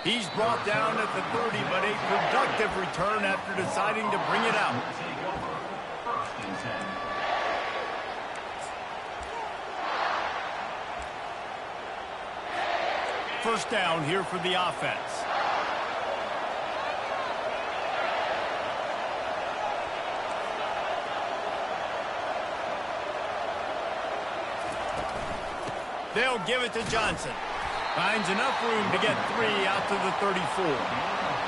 He's brought down at the 30, but a productive return after deciding to bring it out. First down here for the offense. They'll give it to Johnson. Finds enough room to get 3 out to the 34.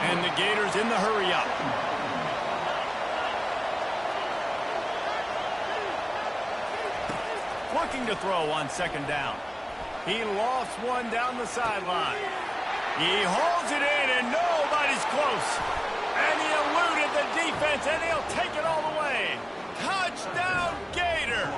And the Gators in the hurry up. Looking to throw on second down. He lost one down the sideline. He hauls it in, and nobody's close. And he eluded the defense, and he'll take it all the way. Touchdown, Gators!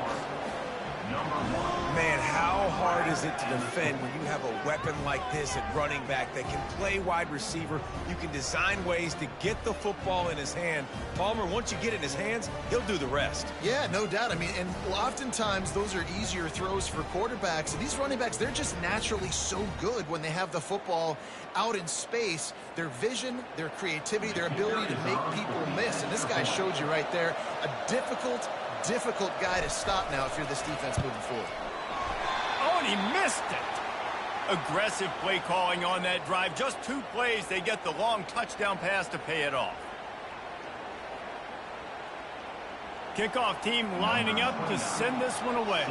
Man, how hard is it to defend when you have a weapon like this at running back that can play wide receiver? You can design ways to get the football in his hand. Palmer, once you get it in his hands, he'll do the rest. Yeah, no doubt. I mean, and oftentimes those are easier throws for quarterbacks. And these running backs, they're just naturally so good when they have the football out in space. Their vision, their creativity, their ability to make people miss. And this guy showed you right there a difficult guy to stop now if you're this defense moving forward. Oh, and he missed it. Aggressive play calling on that drive. Just 2 plays, they get the long touchdown pass to pay it off. Kickoff team lining up to send this one away.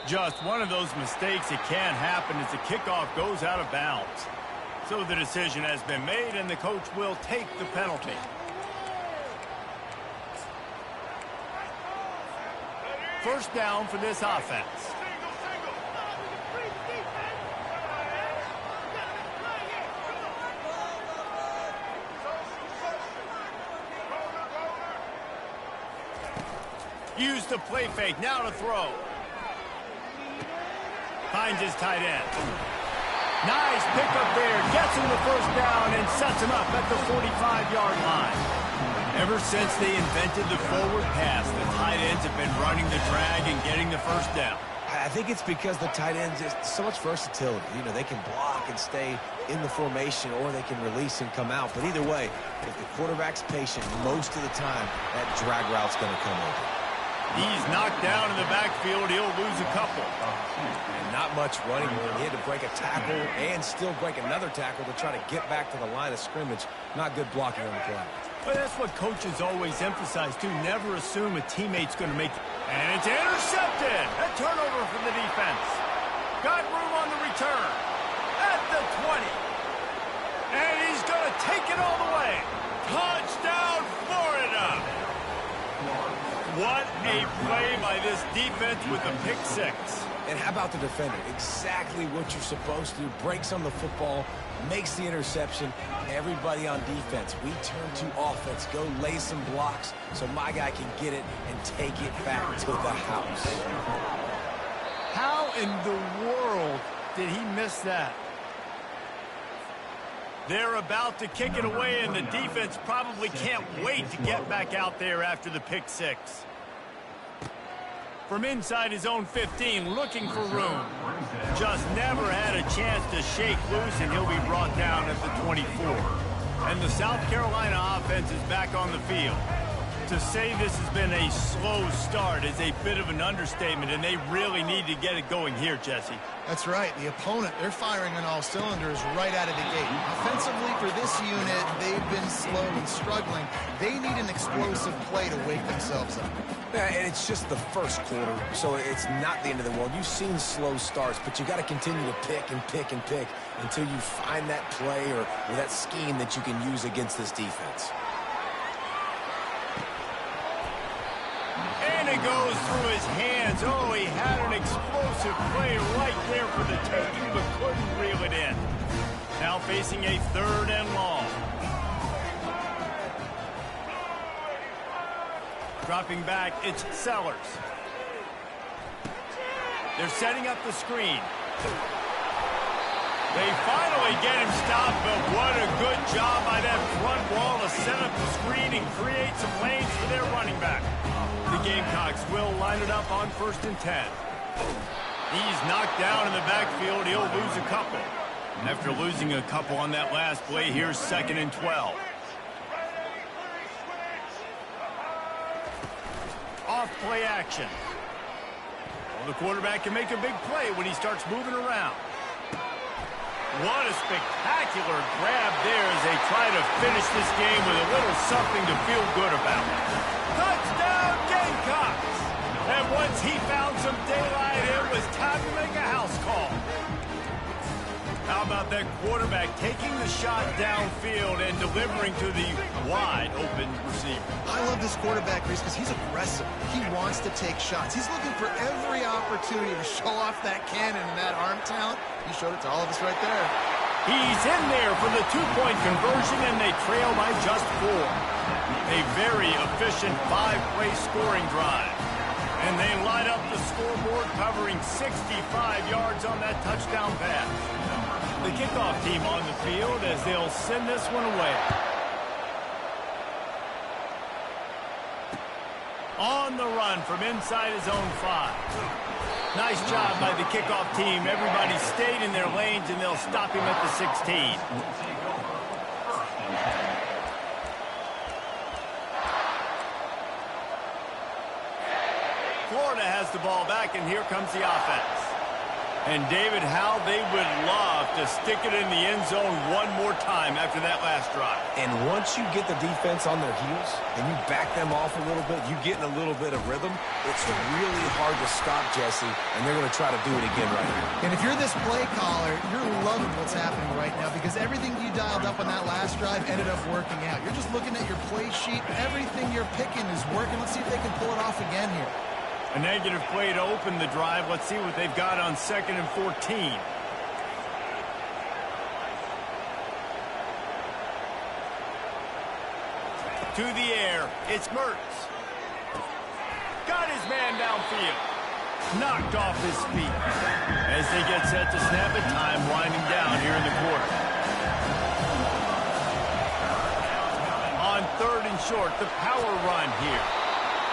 Just one of those mistakes that can happen as the kickoff goes out of bounds. So the decision has been made, and the coach will take the penalty. First down for this offense. Use the play fake, now to throw. Finds his tight end. Nice pickup there, gets him the first down and sets him up at the 45-yard line. Ever since they invented the forward pass, the tight ends have been running the drag and getting the first down. I think it's because the tight ends is so much versatility. You know, they can block and stay in the formation, or they can release and come out. But either way, if the quarterback's patient, most of the time, that drag route's going to come over. He's knocked down in the backfield. He'll lose a couple. And not much running room. He had to break a tackle and still break another tackle to try to get back to the line of scrimmage. Not good blocking on the play. But that's what coaches always emphasize, too. Never assume a teammate's going to make it. And it's intercepted. A turnover from the defense. Got room on the return. At the 20. And he's going to take it all the way. Touchdown, Florida. What a play by this defense with the pick 6. And how about the defender? Exactly what you're supposed to do. Breaks on the football, makes the interception. Everybody on defense, we turn to offense. Go lay some blocks so my guy can get it and take it back to the house. How in the world did he miss that? They're about to kick it away, and the defense probably can't wait to get back out there after the pick 6. From inside his own 15, looking for room. Just never had a chance to shake loose, and he'll be brought down at the 24. And the South Carolina offense is back on the field. To say this has been a slow start is a bit of an understatement, and they really need to get it going here, Jesse. That's right. The opponent, they're firing on all cylinders right out of the gate. Offensively, for this unit, they've been slow and struggling. They need an explosive play to wake themselves up. Yeah, and it's just the first quarter, so it's not the end of the world. You've seen slow starts, but you got to continue to pick and pick and pick until you find that play or that scheme that you can use against this defense. And it goes through his hands. Oh, he had an explosive play right there for the taking, but couldn't reel it in. Now facing a 3rd and long. Dropping back, it's Sellers. They're setting up the screen. They finally get him stopped, but what a good job by that front wall to set up the screen and create some lanes for their running back. The Gamecocks will line it up on 1st and 10. He's knocked down in the backfield. He'll lose a couple. After losing a couple on that last play, here's 2nd and 12. Off play action. Well, the quarterback can make a big play when he starts moving around. What a spectacular grab there as they try to finish this game with a little something to feel good about. Touchdown Gamecocks! And once he found some daylight, it was time to make a house call. How about that quarterback taking the shot downfield and delivering to the wide-open receiver? I love this quarterback, Reese, because he's aggressive. He wants to take shots. He's looking for every opportunity to show off that cannon and that arm talent. He showed it to all of us right there. He's in there for the two-point conversion, and they trail by just 4. A very efficient 5-play scoring drive. And they light up the scoreboard, covering 65 yards on that touchdown pass. The kickoff team on the field as they'll send this one away. On the run from inside his own 5. Nice job by the kickoff team. Everybody stayed in their lanes, and they'll stop him at the 16. Florida has the ball back, and here comes the offense. And, David, how they would love to stick it in the end zone one more time after that last drive. And once you get the defense on their heels and you back them off a little bit, you get in a little bit of rhythm, it's really hard to stop, Jesse, and they're going to try to do it again right here. And if you're this play caller, you're loving what's happening right now because everything you dialed up on that last drive ended up working out. You're just looking at your play sheet. Everything you're picking is working. Let's see if they can pull it off again here. A negative play to open the drive. Let's see what they've got on 2nd and 14. To the air. It's Mertz. Got his man downfield. Knocked off his feet. As they get set to snap it, time winding down here in the quarter. On 3rd and short, the power run here.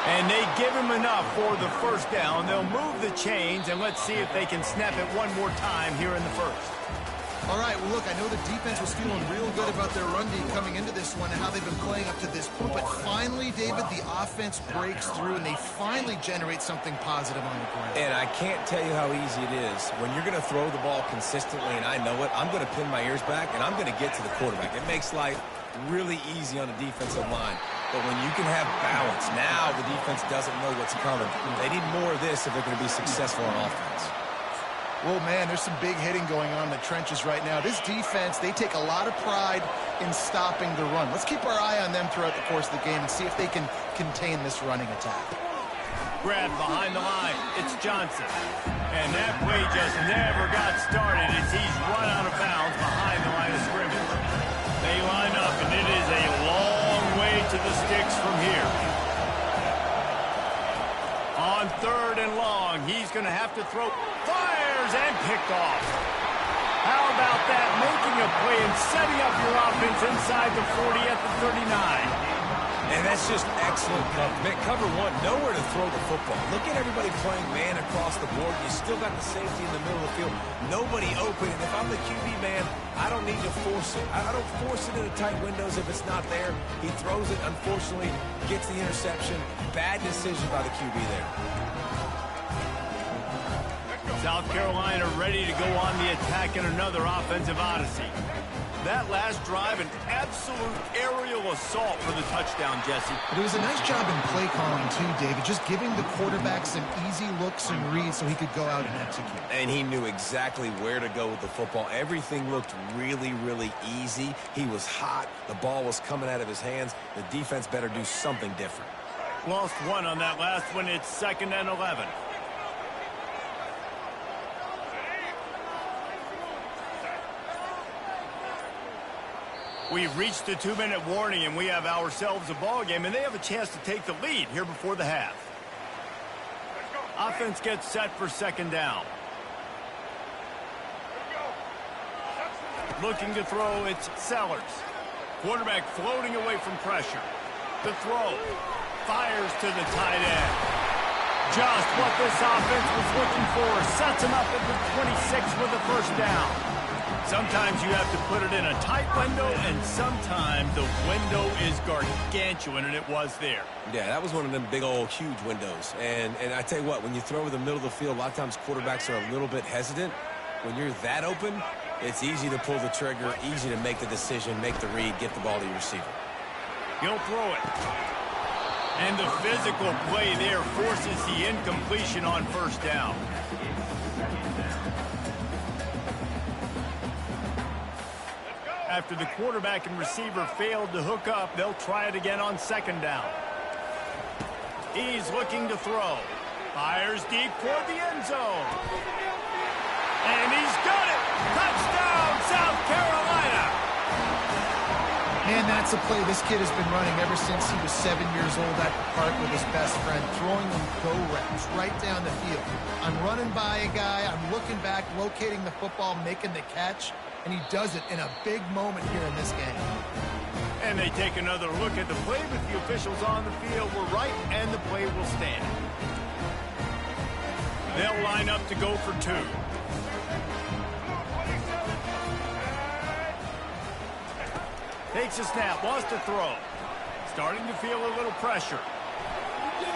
And they give him enough for the first down. They'll move the chains, and let's see if they can snap it one more time here in the first. All right, well, look, I know the defense was feeling real good about their run D coming into this one and how they've been playing up to this point. But finally, David, the offense breaks through, and they finally generate something positive on the ground. And I can't tell you how easy it is. When you're going to throw the ball consistently, and I know it, I'm going to pin my ears back, and I'm going to get to the quarterback. It makes life really easy on the defensive line. But when you can have balance, now the defense doesn't know what's coming. They need more of this if they're going to be successful on offense. Well, man, there's some big hitting going on in the trenches right now. This defense, they take a lot of pride in stopping the run. Let's keep our eye on them throughout the course of the game and see if they can contain this running attack. Grab behind the line. It's Johnson. And that play just never got started as he's run out of bounds behind the line of scrimmage. They line up, and it is a long way to the sticks from here. On 3rd and long, he's going to have to throw. Fires and picked off. How about that? Making a play and setting up your offense inside the 40 at the 39. And that's just excellent cover. Cover 1, nowhere to throw the football. Look at everybody playing man across the board. You still got the safety in the middle of the field. Nobody open. And if I'm the QB man, I don't need to force it. I don't force it into tight windows if it's not there. He throws it, unfortunately, gets the interception. Bad decision by the QB there. South Carolina ready to go on the attack in another offensive odyssey. That last drive, an absolute aerial assault for the touchdown, Jesse. But it was a nice job in play calling, too, David, just giving the quarterback some easy looks and reads so he could go out and execute. And he knew exactly where to go with the football. Everything looked really, really easy. He was hot. The ball was coming out of his hands. The defense better do something different. Lost one on that last one. It's 2nd and 11. We've reached the 2-minute warning, and we have ourselves a ball game, and they have a chance to take the lead here before the half. Offense gets set for 2nd down. Looking to throw, it's Sellers. Quarterback floating away from pressure. The throw. fires to the tight end. Just what this offense was looking for. Sets him up at the 26 with a first down. Sometimes you have to put it in a tight window, and sometimes the window is gargantuan, and it was there. Yeah, that was one of them big old huge windows. And I tell you what, when you throw over the middle of the field, a lot of times quarterbacks are a little bit hesitant. When you're that open, it's easy to pull the trigger, easy to make the decision, make the read, get the ball to your receiver. He'll throw it. And the physical play there forces the incompletion on first down. After the quarterback and receiver failed to hook up, they'll try it again on second down. He's looking to throw. Fires deep toward the end zone. And he's got it! Touchdown, South Carolina! Man, that's a play this kid has been running ever since he was 7 years old at the park with his best friend, throwing them go routes right down the field. I'm running by a guy, I'm looking back, locating the football, making the catch, and he does it in a big moment here in this game. And they take another look at the play, but the officials on the field were right, and the play will stand. They'll line up to go for two. Takes a snap, wants to throw. Starting to feel a little pressure.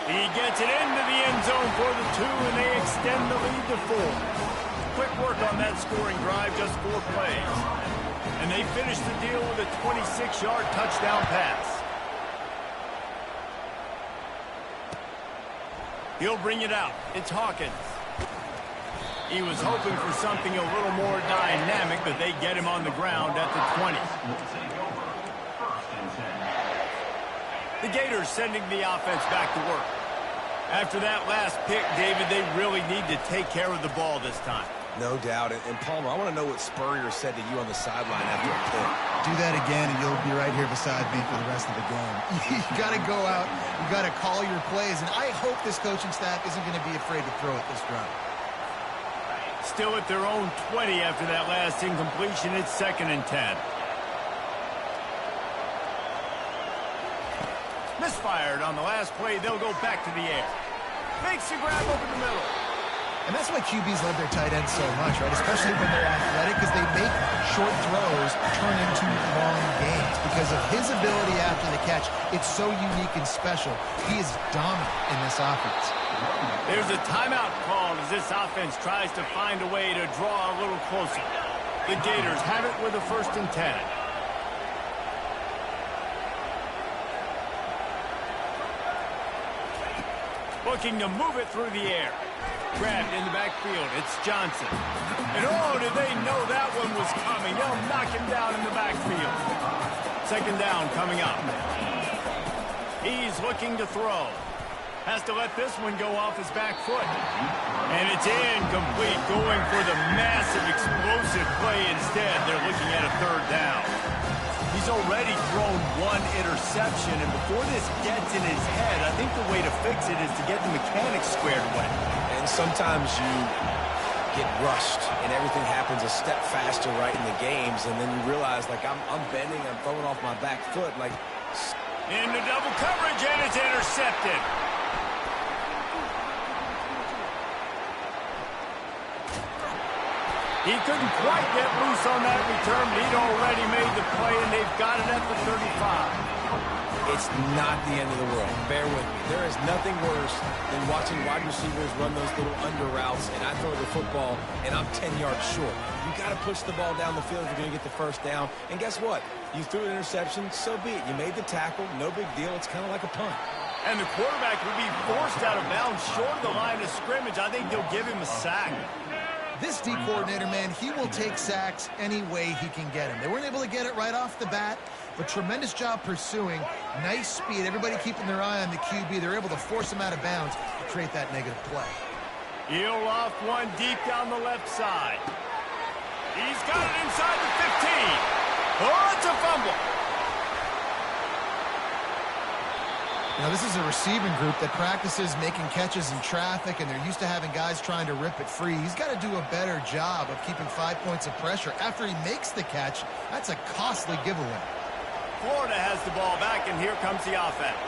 He gets it into the end zone for the two, and they extend the lead to 4. Quick work on that scoring drive, just 4 plays. And they finish the deal with a 26-yard touchdown pass. He'll bring it out. It's Hawkins. He was hoping for something a little more dynamic, but they get him on the ground at the 20. The Gators sending the offense back to work. After that last pick, David, they really need to take care of the ball this time. No doubt. And Palmer, I want to know what Spurrier said to you on the sideline after a pick. Do that again, and you'll be right here beside me for the rest of the game. You got to go out. You got to call your plays, and I hope this coaching staff isn't going to be afraid to throw it this drive. Still at their own 20 after that last incompletion. It's 2nd and 10. Misfired on the last play. They'll go back to the air. Makes the grab over the middle. And that's why QBs love their tight ends so much, right? Especially when they're athletic, because they make short throws turn into long gains. Because of his ability after the catch, it's so unique and special. He is dominant in this offense. There's a timeout called as this offense tries to find a way to draw a little closer. The Gators have it with a 1st and 10. Looking to move it through the air. Grabbed in the backfield. It's Johnson. And oh, did they know that one was coming. They'll knock him down in the backfield. 2nd down coming up. He's looking to throw. Has to let this one go off his back foot. And it's incomplete, going for the massive explosive play instead. They're looking at a 3rd down. He's already thrown 1 interception, and before this gets in his head, I think the way to fix it is to get the mechanics squared away. And sometimes you get rushed, and everything happens a step faster right in the games, and then you realize, like, I'm bending, I'm throwing off my back foot, like... Into double coverage, and it's intercepted. He couldn't quite get loose on that return, but he'd already made the play, and they've got it at the 35. It's not the end of the world. Bear with me. There is nothing worse than watching wide receivers run those little under routes, and I throw the football, and I'm 10 yards short. You got to push the ball down the field if you're going to get the 1st down. And guess what? You threw an interception, so be it. You made the tackle, no big deal. It's kind of like a punt. And the quarterback will be forced out of bounds short of the line of scrimmage. I think they'll give him a sack. This D coordinator, man, he will take sacks any way he can get him. They weren't able to get it right off the bat, but tremendous job pursuing. Nice speed. Everybody keeping their eye on the QB. They're able to force him out of bounds to create that negative play. He'll off one deep down the left side. He's got it inside the 15. Oh, it's a fumble. You know, this is a receiving group that practices making catches in traffic, and they're used to having guys trying to rip it free. He's got to do a better job of keeping 5 points of pressure. After he makes the catch, that's a costly giveaway. Florida has the ball back, and here comes the offense.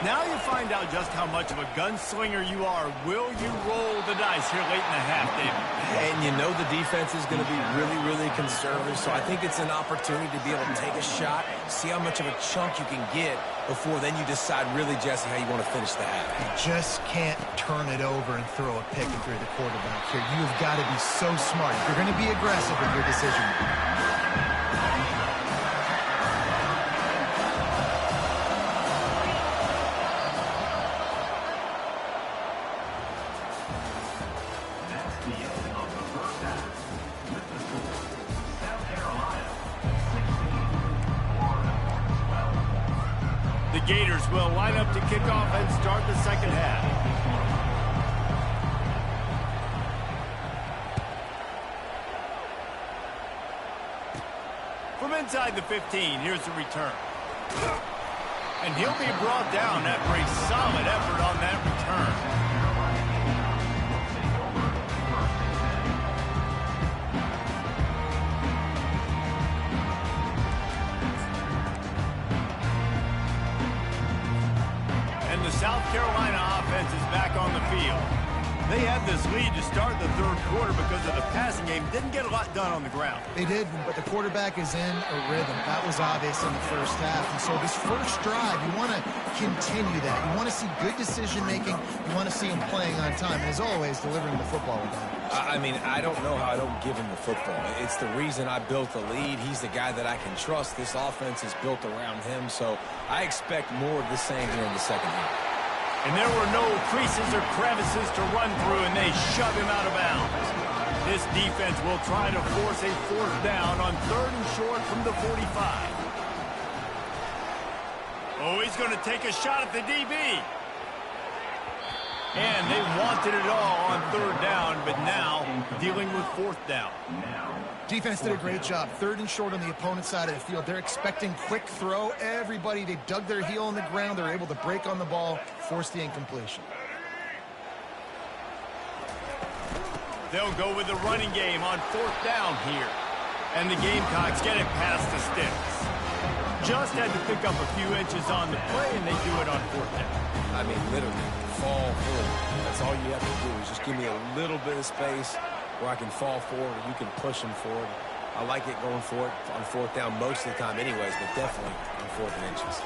Now you find out just how much of a gunslinger you are. Will you roll the dice here late in the half, David? And you know the defense is going to be really, really conservative, so I think it's an opportunity to be able to take a shot, see how much of a chunk you can get before then you decide really, Jesse, how you want to finish the half. You just can't turn it over and throw a pick if you're the quarterback here. You've got to be so smart. You're going to be aggressive with your decision. The Gators will line up to kick off and start the second half. From inside the 15, here's the return. And he'll be brought down after a solid effort on that return. South Carolina offense is back on the field. They had this lead to start the third quarter because of the passing game. Didn't get a lot done on the ground. They did, but the quarterback is in a rhythm. That was obvious in the first half. And so this first drive, you want to continue that. You want to see good decision-making. You want to see him playing on time. And as always, delivering the football with him. I mean, I don't know how I don't give him the football. It's the reason I built the lead. He's the guy that I can trust. This offense is built around him. So I expect more of the same here in the second half. And there were no creases or crevices to run through, and they shove him out of bounds. This defense will try to force a fourth down on 3rd and short from the 45. Oh, he's going to take a shot at the DB. And they wanted it all on 3rd down, but now dealing with 4th down. Defense did a great job. 3rd and short on the opponent's side of the field. They're expecting quick throw. Everybody, they dug their heel on the ground. They're able to break on the ball, force the incompletion. They'll go with the running game on 4th down here. And the Gamecocks get it past the sticks. Just had to pick up a few inches on the play, and they do it on 4th down. I mean, literally, fall forward. That's all you have to do is just give me a little bit of space where I can fall forward and you can push them forward. I like it going for it on 4th down most of the time anyways, but definitely on 4th and inches.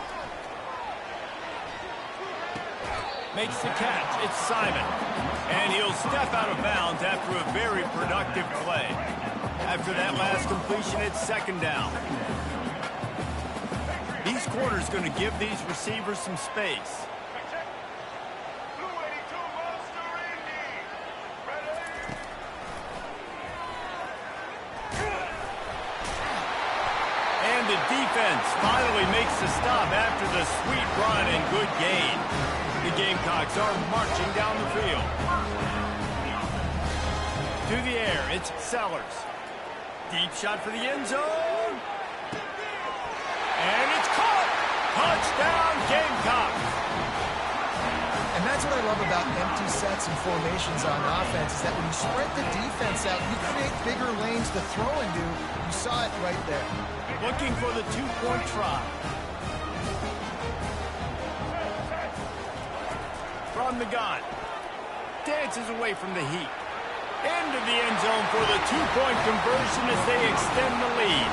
Makes the catch. It's Simon. And he'll step out of bounds after a very productive play. After that last completion, it's 2nd down. These quarters going to give these receivers some space. And the defense finally makes the stop after the sweet run and good gain. The Gamecocks are marching down the field. To the air, it's Sellers. Deep shot for the end zone. And it's caught. Touchdown, Gamecocks. And that's what I love about empty sets and formations on offense, is that when you spread the defense out, you create bigger lanes to throw into. You saw it right there. Looking for the 2-point try. From the gun. Dances away from the heat. Into the end zone for the 2-point conversion as they extend the lead.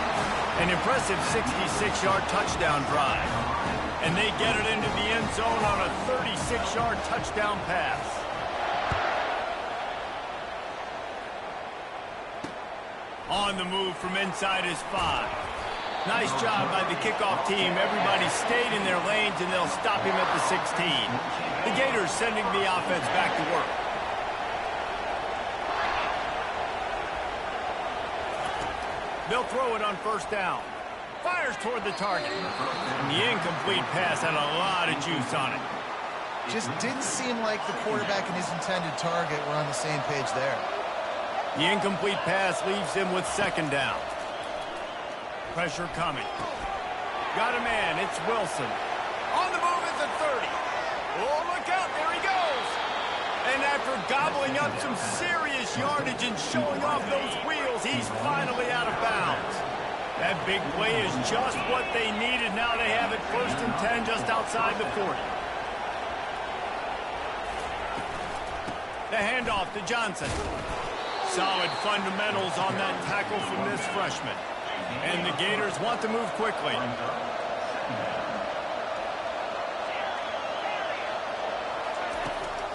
An impressive 66-yard touchdown drive. And they get it into the end zone on a 36-yard touchdown pass. On the move from inside his 5. Nice job by the kickoff team. Everybody stayed in their lanes, and they'll stop him at the 16. The Gators sending the offense back to work. They'll throw it on 1st down. Fires toward the target. And the incomplete pass had a lot of juice on it. Just didn't seem like the quarterback and his intended target were on the same page there. The incomplete pass leaves him with 2nd down. Pressure coming. Got a man. It's Wilson. On the move at the 30. Oh, look out. There he goes. And after gobbling up some serious yardage and showing off those wheels, he's finally out of bounds. That big play is just what they needed. Now they have it 1st and 10 just outside the 40. The handoff to Johnson. Solid fundamentals on that tackle from this freshman. And the Gators want to move quickly.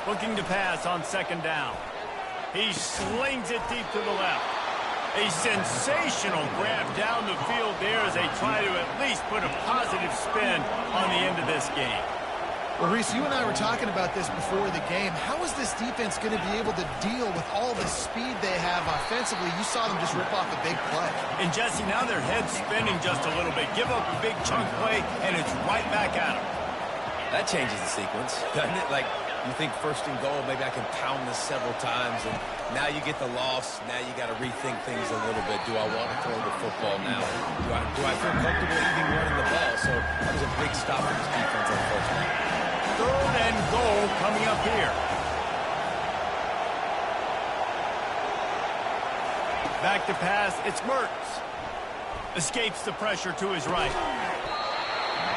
Looking to pass on second down. He slings it deep to the left. A sensational grab down the field there as they try to at least put a positive spin on the end of this game. Well, Reese, you and I were talking about this before the game. How is this defense going to be able to deal with all the speed they have offensively? You saw them just rip off a big play. And, Jesse, now their head's spinning just a little bit. Give up a big chunk play, and it's right back at them. That changes the sequence, doesn't it? Like, you think first and goal, maybe I can pound this several times, and now you get the loss. Now you got to rethink things a little bit. Do I want to throw the football now? Do I feel comfortable even running the ball? So that was a big stop for this defense on first down. Third and goal coming up here. Back to pass, it's Mertz. Escapes the pressure to his right.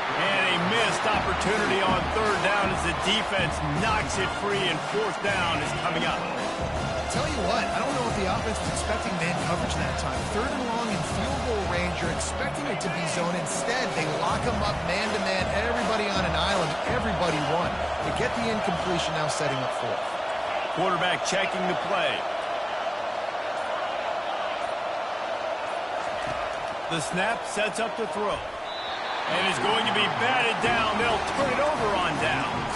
And a missed opportunity on third down as the defense knocks it free, and fourth down is coming up. Tell you what, I don't know if the offense was expecting man coverage that time. Third and long in field goal range, you're expecting it to be zone. Instead, they lock them up man-to-man, everybody on an island, everybody won. They get the incompletion, now setting up fourth. Quarterback checking the play. The snap sets up the throw. And is going to be batted down. They'll turn it over on downs.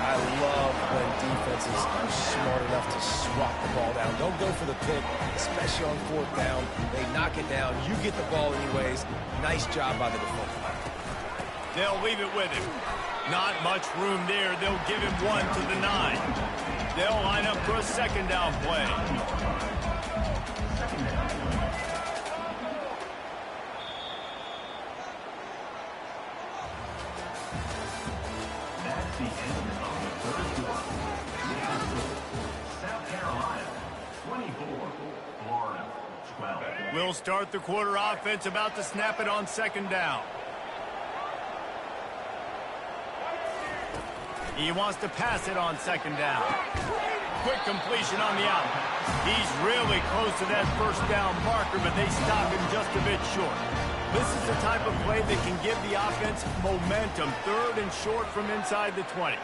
I love when defenses are smart enough to swat the ball down. Don't go for the pick, especially on fourth down. They knock it down. You get the ball anyways. Nice job by the defender. They'll leave it with him. Not much room there. They'll give him one to the 9. They'll line up for a second down play. We'll start the quarter offense, about to snap it on second down. He wants to pass it on second down. Quick completion on the out. He's really close to that first down marker, but they stop him just a bit short. This is the type of play that can give the offense momentum. Third and short from inside the 20.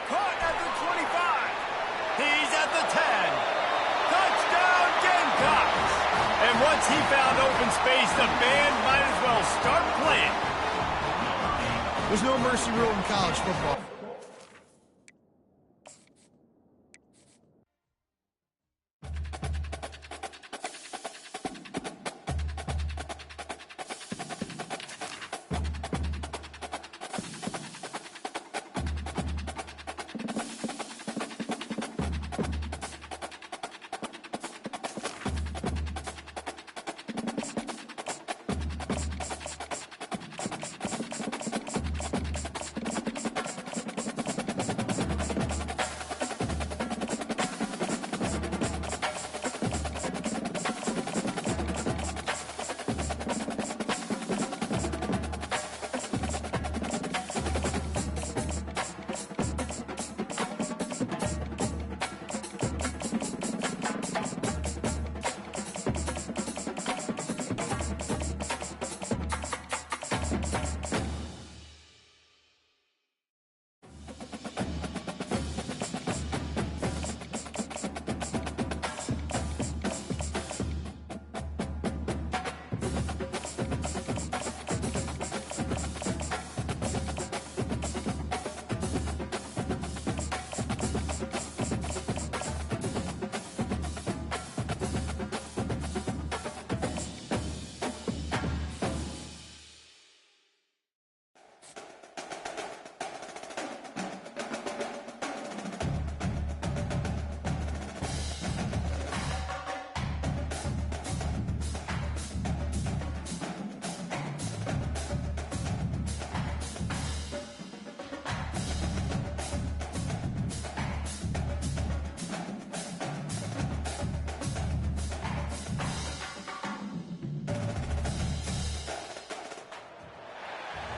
Caught at the 25. He's at the 10. Touchdown, Gamecocks! And once he found open space, the band might as well start playing. There's no mercy rule in college football.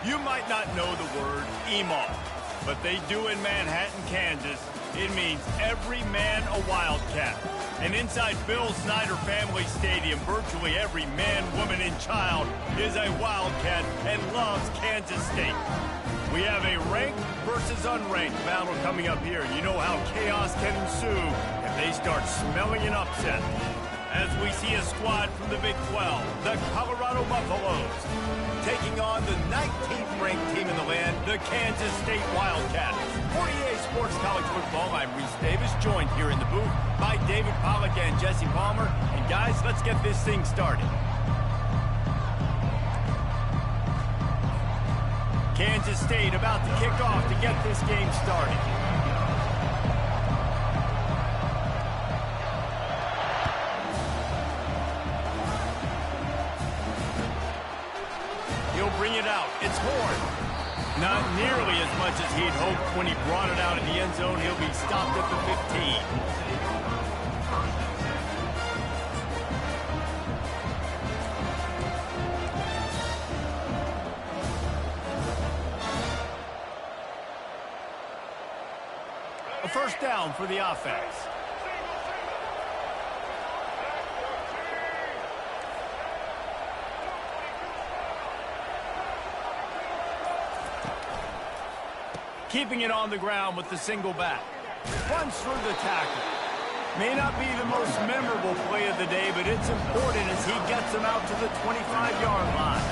You might not know the word EMAR, but they do in Manhattan, Kansas. It means every man a Wildcat. And inside Bill Snyder Family Stadium, virtually every man, woman, and child is a Wildcat and loves Kansas State. We have a ranked versus unranked battle coming up here. You know how chaos can ensue if they start smelling an upset. As we see a squad from the Big 12, the Colorado Buffaloes, taking on the 19th ranked team in the land, the Kansas State Wildcats. For EA Sports College Football, I'm Reese Davis, joined here in the booth by David Pollack and Jesse Palmer. And guys, let's get this thing started. Kansas State about to kick off to get this game started. He'll bring it out. It's Horn. Not nearly as much as he'd hoped when he brought it out in the end zone. He'll be stopped at the 15. A first down for the offense. Keeping it on the ground with the single back. Runs through the tackle. May not be the most memorable play of the day, but it's important as he gets them out to the 25-yard line.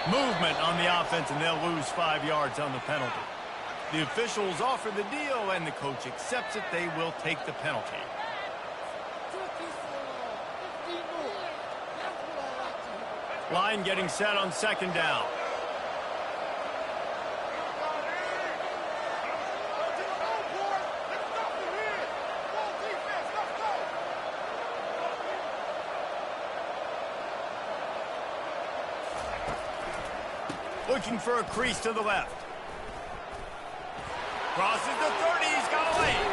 Movement on the offense, and they'll lose 5 yards on the penalty. The officials offer the deal, and the coach accepts it. They will take the penalty. Line getting set on second down. Looking for a crease to the left. Crosses the 30, he's got a lane.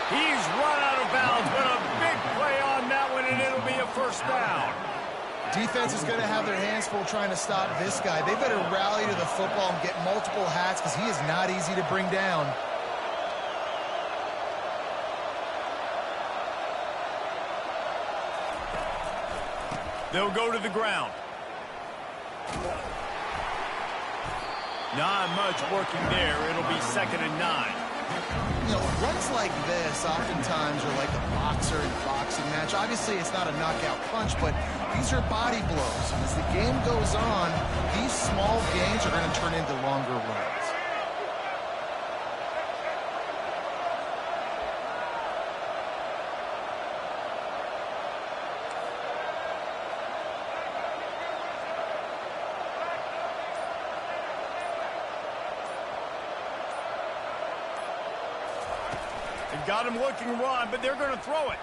He's run out of bounds, but a big play on that one, and it'll be a first down. Defense is going to have their hands full trying to stop this guy. They better rally to the football and get multiple hats because he is not easy to bring down. They'll go to the ground. Not much working there. It'll be 2nd and 9. You know, runs like this oftentimes are like a boxer in a boxing match. Obviously, it's not a knockout punch, but these are body blows. And as the game goes on, these small gains are going to turn into longer runs. They've got him looking run, but they're going to throw it.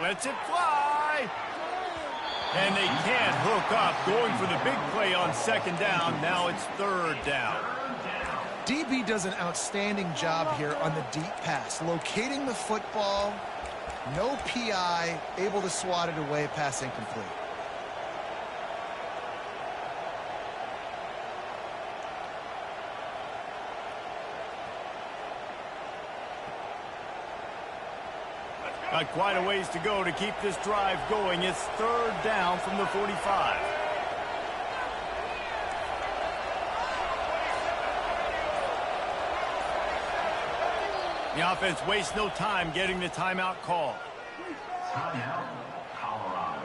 Lets it fly. And they can't hook up. Going for the big play on 2nd down. Now it's 3rd down. DB does an outstanding job here on the deep pass. Locating the football, no PI, able to swat it away, pass incomplete. Got quite a ways to go to keep this drive going. It's 3rd down from the 45. The offense wastes no time getting the timeout call. Timeout, Colorado.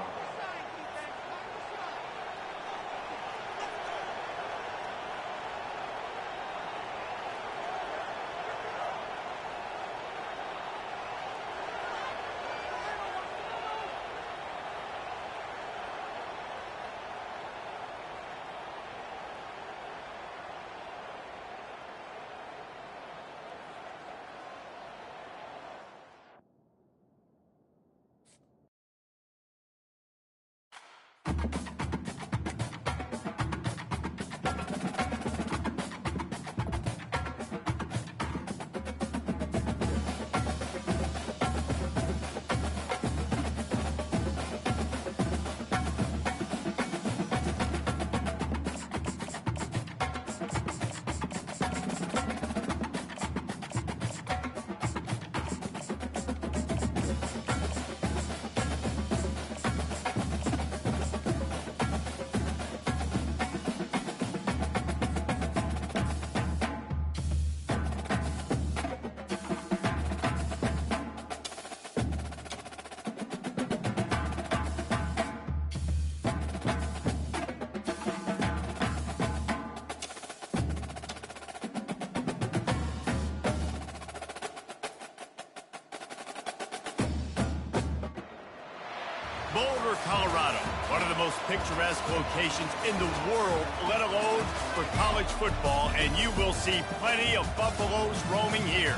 Boulder, Colorado, one of the most picturesque locations in the world, let alone for college football, and you will see plenty of Buffaloes roaming here.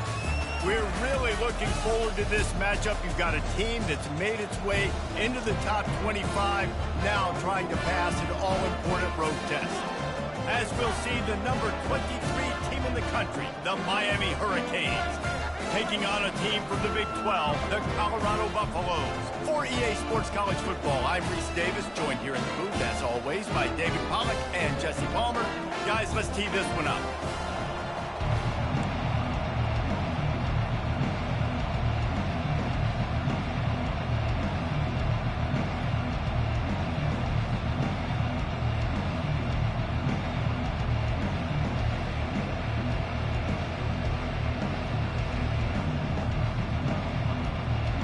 We're really looking forward to this matchup. You've got a team that's made its way into the top 25, now trying to pass an all-important road test. As we'll see, the number 23 team in the country, the Miami Hurricanes, taking on a team from the Big 12, the Colorado Buffaloes. For EA Sports College Football, I'm Reese Davis, joined here in the booth, as always, by David Pollack and Jesse Palmer. Guys, let's tee this one up.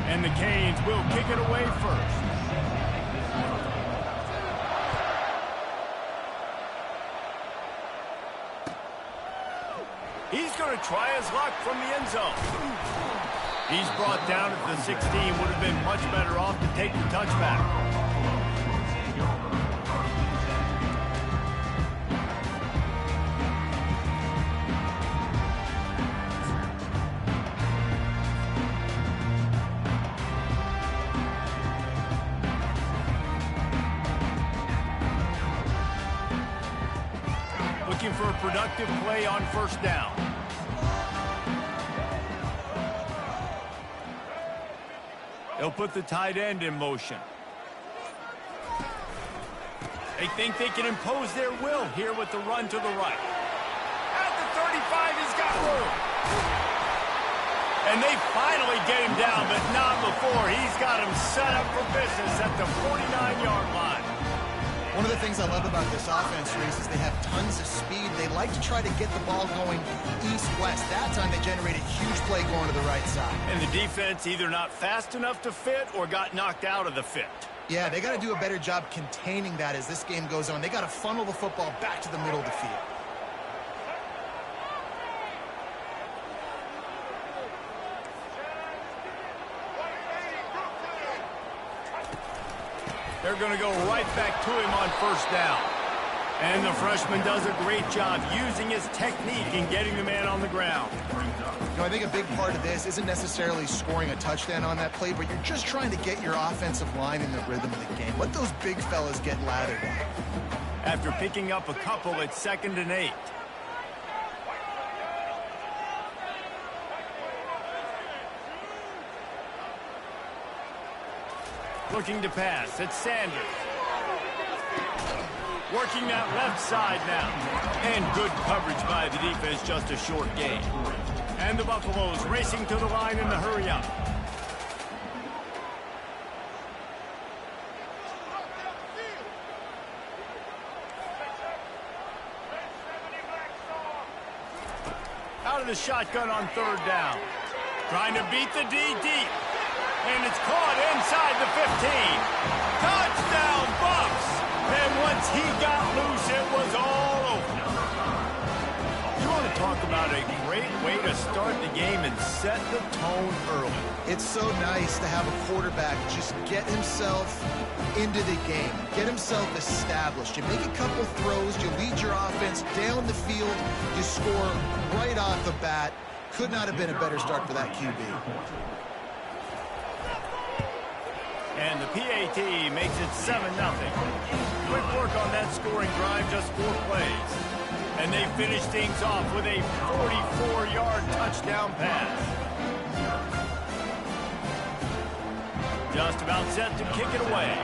And the Canes will kick it away first. He's going to try his luck from the end zone. He's brought down at the 16. Would have been much better off to take the touchback. Looking for a productive play on first down. They'll put the tight end in motion. They think they can impose their will here with the run to the right. At the 35, he's got room. And they finally get him down, but not before. He's got him set up for business at the 49-yard line. One of the things I love about this offense, Reese, is they have tons of speed. They like to try to get the ball going east-west. That time they generated a huge play going to the right side. And the defense either not fast enough to fit or got knocked out of the fit. Yeah, they got to do a better job containing that as this game goes on. They got to funnel the football back to the middle of the field. They're going to go right back to him on first down. And the freshman does a great job using his technique and getting the man on the ground. You know, I think a big part of this isn't necessarily scoring a touchdown on that play, but you're just trying to get your offensive line in the rhythm of the game. Let those big fellas get lathered up. After picking up a couple, it's 2nd and 8. Looking to pass, it's Sanders. Working that left side now. And good coverage by the defense, just a short gain. And the Buffaloes racing to the line in the hurry up. Out of the shotgun on third down. Trying to beat the D deep. And it's caught inside the 15. Touchdown, Bucks! And once he got loose, it was all over. You want to talk about a great way to start the game and set the tone early. It's so nice to have a quarterback just get himself into the game, get himself established. You make a couple throws, you lead your offense down the field, you score right off the bat. Could not have been a better start for that QB. And the PAT makes it 7-0. Quick work on that scoring drive, just 4 plays. And they finish things off with a 44-yard touchdown pass. Just about set to kick it away.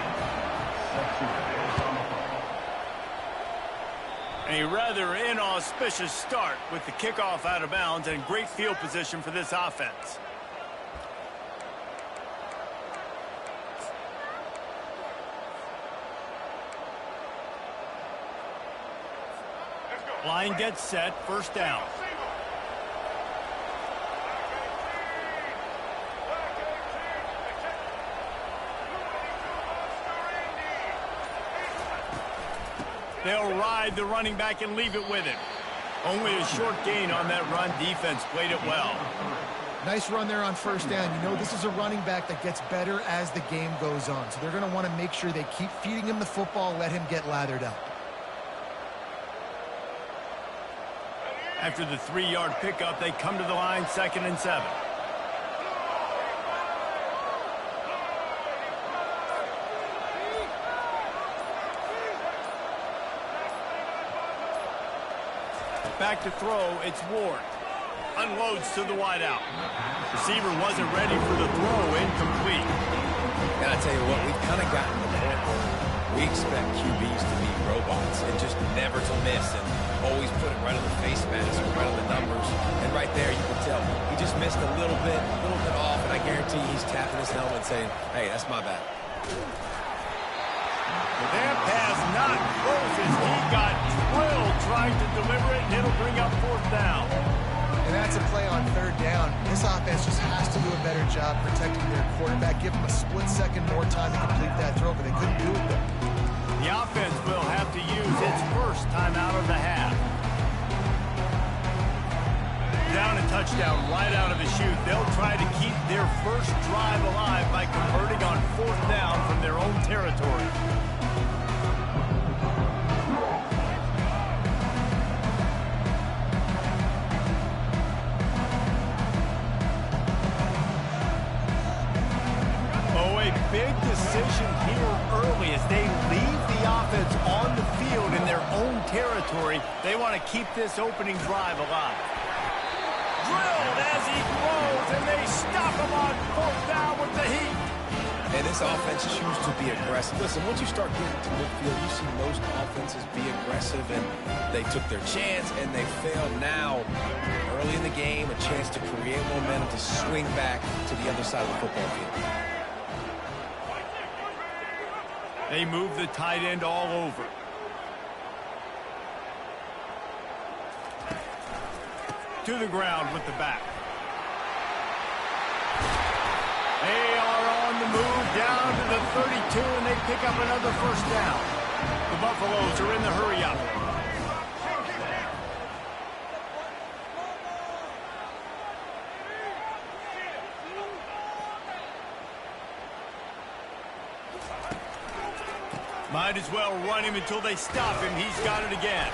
A rather inauspicious start with the kickoff out of bounds and great field position for this offense. Line gets set, first down. They'll ride the running back and leave it with him. Only a short gain on that run. Defense played it well. Nice run there on first down. You know, this is a running back that gets better as the game goes on. So they're going to want to make sure they keep feeding him the football, let him get lathered up. After the 3-yard pickup, they come to the line, 2nd and 7. Back to throw, it's Ward. Unloads to the wideout. Receiver wasn't ready for the throw, incomplete. And I tell you what, we've kind of gotten to the point where we expect QBs to be robots and just never to miss and always put it right on the face mask, right on the numbers. And right there, you can tell he just missed a little bit off, and I guarantee he's tapping his helmet saying, hey, that's my bad. That pass not close as he got drilled trying to deliver it, and it'll bring up 4th down. And that's a play on 3rd down. This offense just has to do a better job protecting their quarterback. Give them a split second more time to complete that throw, but they couldn't do it there. The offense will have to use its first timeout of the half. Down a touchdown right out of the chute. They'll try to keep their first drive alive by converting on 4th down from their own territory. Big decision here early as they leave the offense on the field in their own territory. They want to keep this opening drive alive. Drilled as he throws, and they stop him on 4th down with the heat. And this offense chooses to be aggressive. Listen, once you start getting to midfield, you see most offenses be aggressive, and they took their chance, and they failed now. Early in the game, a chance to create momentum to swing back to the other side of the football field. They move the tight end all over. To the ground with the back. They are on the move down to the 32, and they pick up another 1st down. The Buffaloes are in the hurry-up. Might as well run him until they stop him. He's got it again.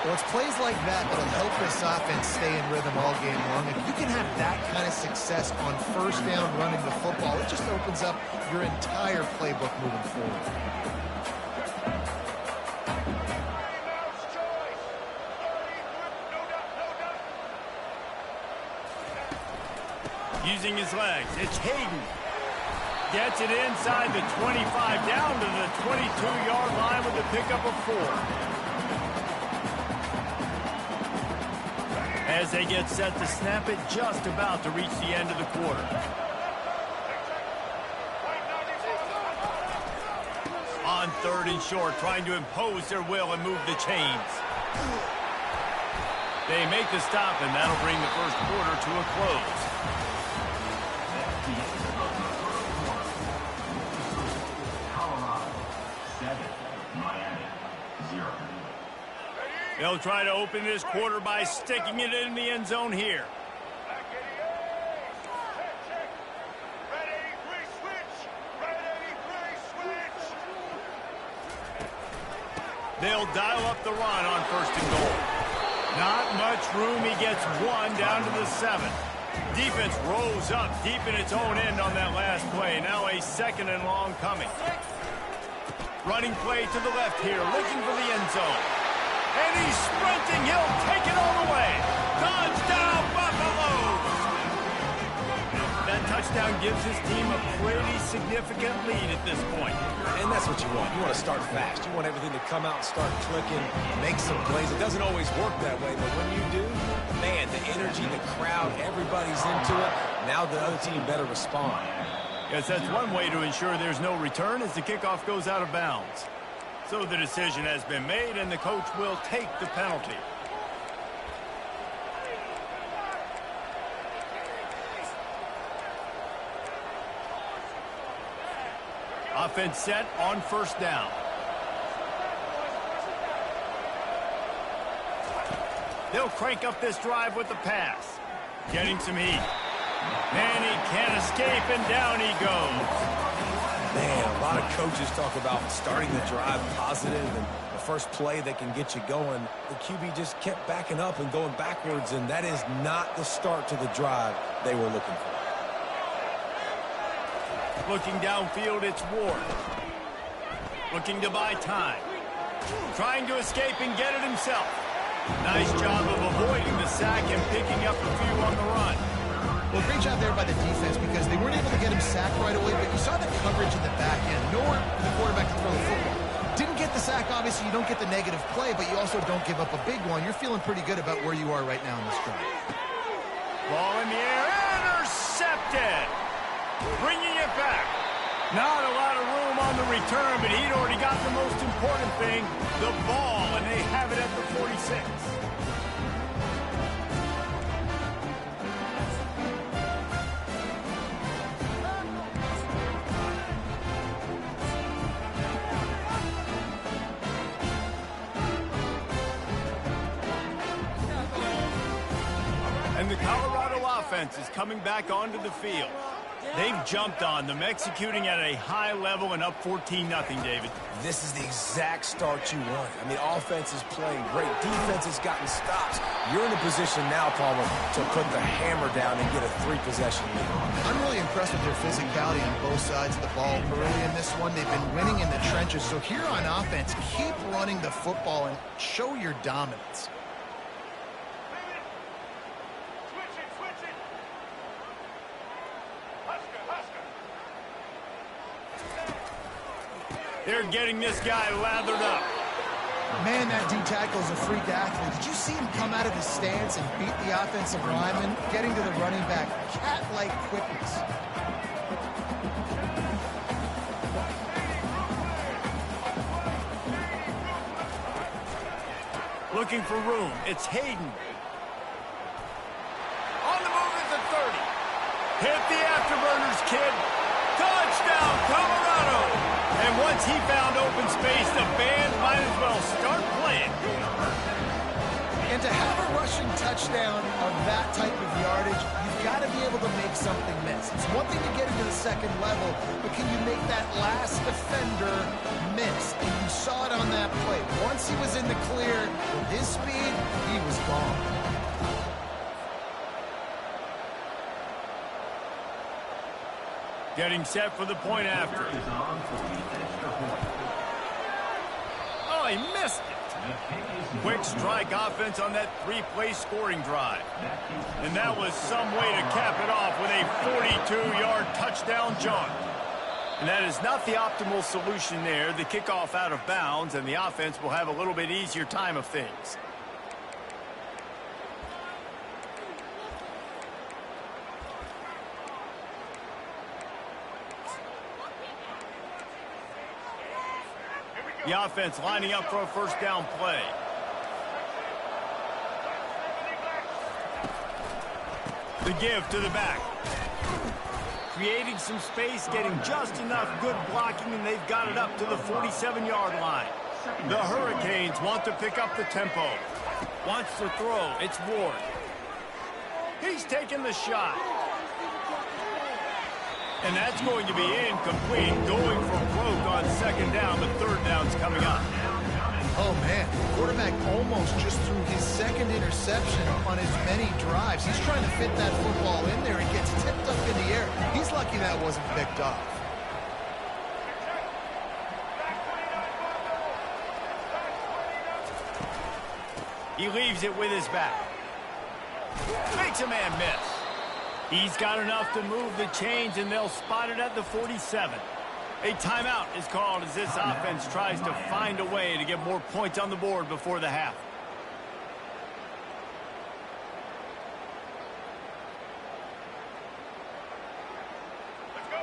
Well, it's plays like that that'll help this offense stay in rhythm all game long. If you can have that kind of success on 1st down running the football, it just opens up your entire playbook moving forward. Using his legs, it's Hayden. Gets it inside the 25, down to the 22-yard line with the pickup of 4. As they get set to snap it, just about to reach the end of the quarter. On 3rd and short, trying to impose their will and move the chains. They make the stop, and that'll bring the first quarter to a close. They'll try to open this quarter by sticking it in the end zone here. They'll dial up the run on 1st and goal. Not much room. He gets 1 down to the 7. Defense rose up deep in its own end on that last play. Now a 2nd and long coming. Running play to the left here, looking for the end zone. And he's sprinting. He'll take it all the way. Touchdown, Buffaloes! That touchdown gives his team a pretty significant lead at this point. And that's what you want. You want to start fast. You want everything to come out and start clicking, make some plays. It doesn't always work that way, but when you do, man, the energy, the crowd, everybody's into it. Now the other team better respond. Yes, that's one way to ensure there's no return as the kickoff goes out of bounds. So the decision has been made, and the coach will take the penalty. Offense set on 1st down. They'll crank up this drive with the pass. Getting some heat. And he can't escape, and down he goes. Man, a lot of coaches talk about starting the drive positive and the first play that can get you going. The QB just kept backing up and going backwards, and that is not the start to the drive they were looking for. Looking downfield, it's Ward. Looking to buy time. Trying to escape and get it himself. Nice job of avoiding the sack and picking up a few on the run. Well, great job there by the defense because they weren't able to get him sacked right away, but you saw the coverage in the back end. Nowhere for the quarterback to throw the football. Didn't get the sack, obviously. You don't get the negative play, but you also don't give up a big one. You're feeling pretty good about where you are right now in this drive. Ball in the air, intercepted. Bringing it back. Not a lot of room on the return, but he'd already got the most important thing, the ball, and they have it at the 46. And the Colorado offense is coming back onto the field. They've jumped on them, executing at a high level and up 14-0, David. This is the exact start you want. I mean, offense is playing great. Defense has gotten stops. You're in a position now, Palmer, to put the hammer down and get a 3-possession lead. I'm really impressed with their physicality on both sides of the ball. Early in this one, they've been winning in the trenches. So here on offense, keep running the football and show your dominance. They're getting this guy lathered up. Man, that D-tackle is a freak athlete. Did you see him come out of his stance and beat the offensive lineman, getting to the running back? Cat-like quickness. Looking for room. It's Hayden. On the move at the 30. Hit the afterburners, kid. Touchdown, Colorado. And once he found open space, the band might as well start playing. And to have a rushing touchdown of that type of yardage, you've got to be able to make something miss. It's one thing to get into the second level, but can you make that last defender miss? And you saw it on that play. Once he was in the clear, with his speed, he was gone. Getting set for the point after. Oh, he missed it. Quick strike offense on that 3-play scoring drive. And that was some way to cap it off with a 42-yard touchdown jaunt. And that is not the optimal solution there. The kickoff out of bounds, and the offense will have a little bit easier time of things. The offense lining up for a first down play. The give to the back. Creating some space, getting just enough good blocking, and they've got it up to the 47-yard line. The Hurricanes want to pick up the tempo. Wants to throw. It's Ward. He's taking the shot. And that's going to be incomplete. Going for broke on second down, but third down's coming up. Oh, man. The quarterback almost just threw his second interception on as many drives. He's trying to fit that football in there. It gets tipped up in the air. He's lucky that wasn't picked off. He leaves it with his back. Makes a man miss. He's got enough to move the chains, and they'll spot it at the 47. A timeout is called as this offense tries to find a way to get more points on the board before the half.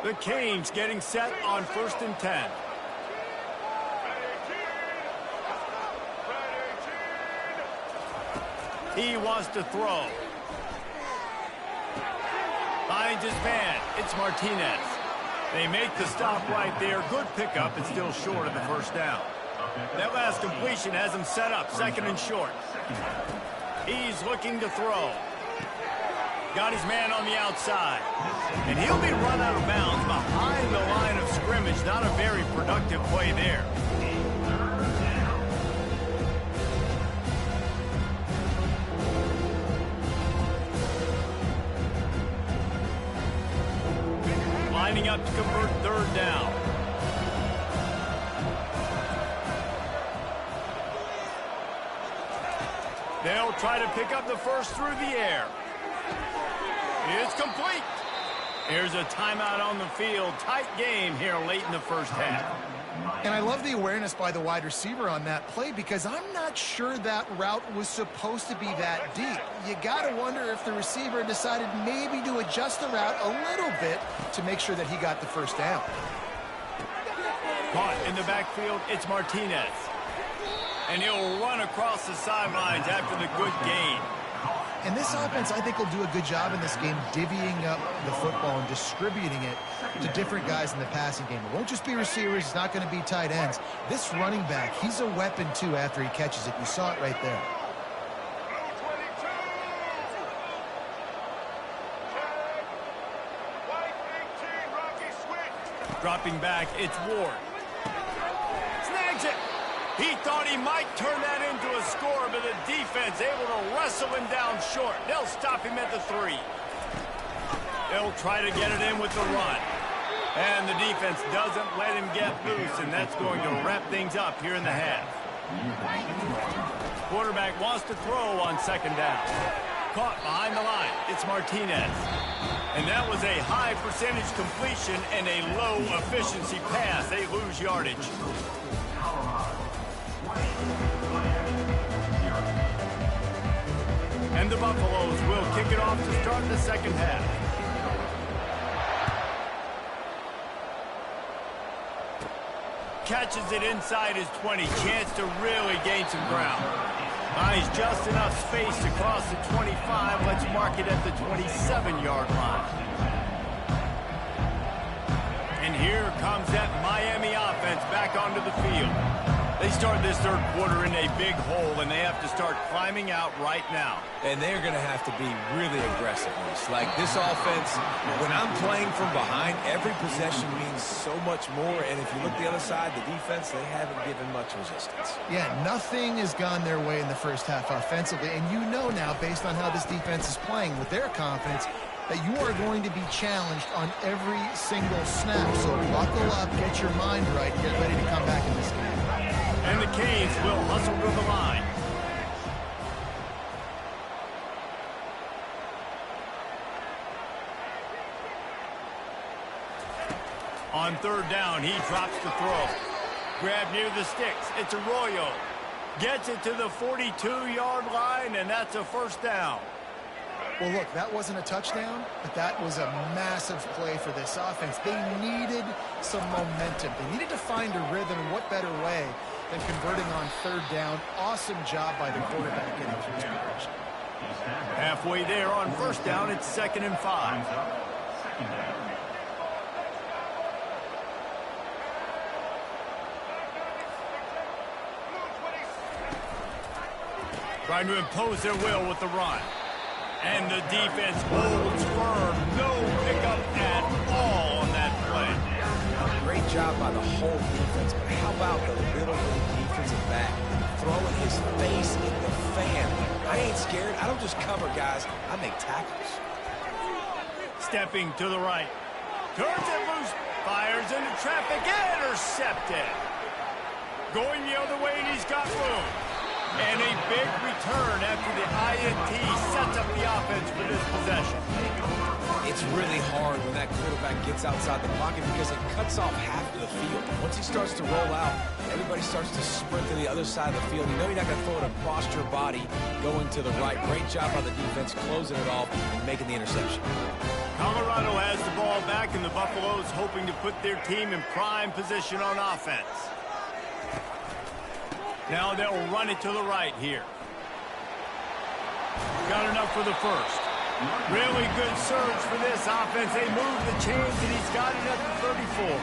The Canes getting set on 1st and 10. He wants to throw. Finds his man. It's Martinez. They make the stop right there. Good pickup, and still short of the first down. That last completion has him set up, 2nd and short. He's looking to throw. Got his man on the outside. And he'll be run out of bounds behind the line of scrimmage. Not a very productive play there. Lining up to convert third down. They'll try to pick up the first through the air. It's complete. Here's a timeout on the field. Tight game here late in the first half. And I love the awareness by the wide receiver on that play because I'm not sure that route was supposed to be that deep. You got to wonder if the receiver decided maybe to adjust the route a little bit to make sure that he got the first down. Caught in the backfield, it's Martinez. And he'll run across the sidelines after the good gain. And this offense, I think, will do a good job in this game divvying up the football and distributing it to different guys in the passing game. It won't just be receivers. It's not going to be tight ends. This running back, he's a weapon, too, after he catches it. You saw it right there. Dropping back, it's Ward. Snags it. He thought he might turn that into a score, but the defense able to wrestle him down short. They'll stop him at the 3. They'll try to get it in with the run. And the defense doesn't let him get loose, and that's going to wrap things up here in the half. Quarterback wants to throw on second down. Caught behind the line. It's Martinez. And that was a high percentage completion and a low efficiency pass. They lose yardage. And the Buffaloes will kick it off to start the second half. Catches it inside his 20. Chance to really gain some ground. Buys just enough space to cross the 25. Let's mark it at the 27-yard line. And here comes that Miami offense back onto the field. They start this third quarter in a big hole, and they have to start climbing out right now. And they're going to have to be really aggressive. Like this offense, when I'm playing from behind, every possession means so much more. And if you look the other side, the defense, they haven't given much resistance. Yeah, nothing has gone their way in the first half offensively. And you know now, based on how this defense is playing with their confidence, that you are going to be challenged on every single snap. So buckle up, get your mind right, get ready to come back in this game. And the Canes will hustle to the line. On third down, he drops the throw. Grab near the sticks. It's Arroyo. Gets it to the 42-yard line, and that's a first down. Well, look, that wasn't a touchdown, but that was a massive play for this offense. They needed some momentum. They needed to find a rhythm, and what better way than converting on third down. Awesome job by the quarterback getting through his progression. Halfway there on first down, it's 2nd and 5. Trying to impose their will with the run. And the defense holds firm. No pickup at all on that play. Great job by the whole defense, but how about the little defensive back throwing his face in the fan? I ain't scared. I don't just cover guys. I make tackles. Stepping to the right. Turns it loose. Fires into traffic. Intercepted. Going the other way, and he's got room. And a big return after the INT sets up the offense for this possession. It's really hard when that quarterback gets outside the pocket because it cuts off half of the field. Once he starts to roll out, everybody starts to sprint to the other side of the field. You know you're not going to throw it across your body going to the right. Great job by the defense closing it off and making the interception. Colorado has the ball back, and the Buffaloes hoping to put their team in prime position on offense. Now they'll run it to the right here. Got enough for the first. Really good surge for this offense. They move the chains, and he's got it at the 34.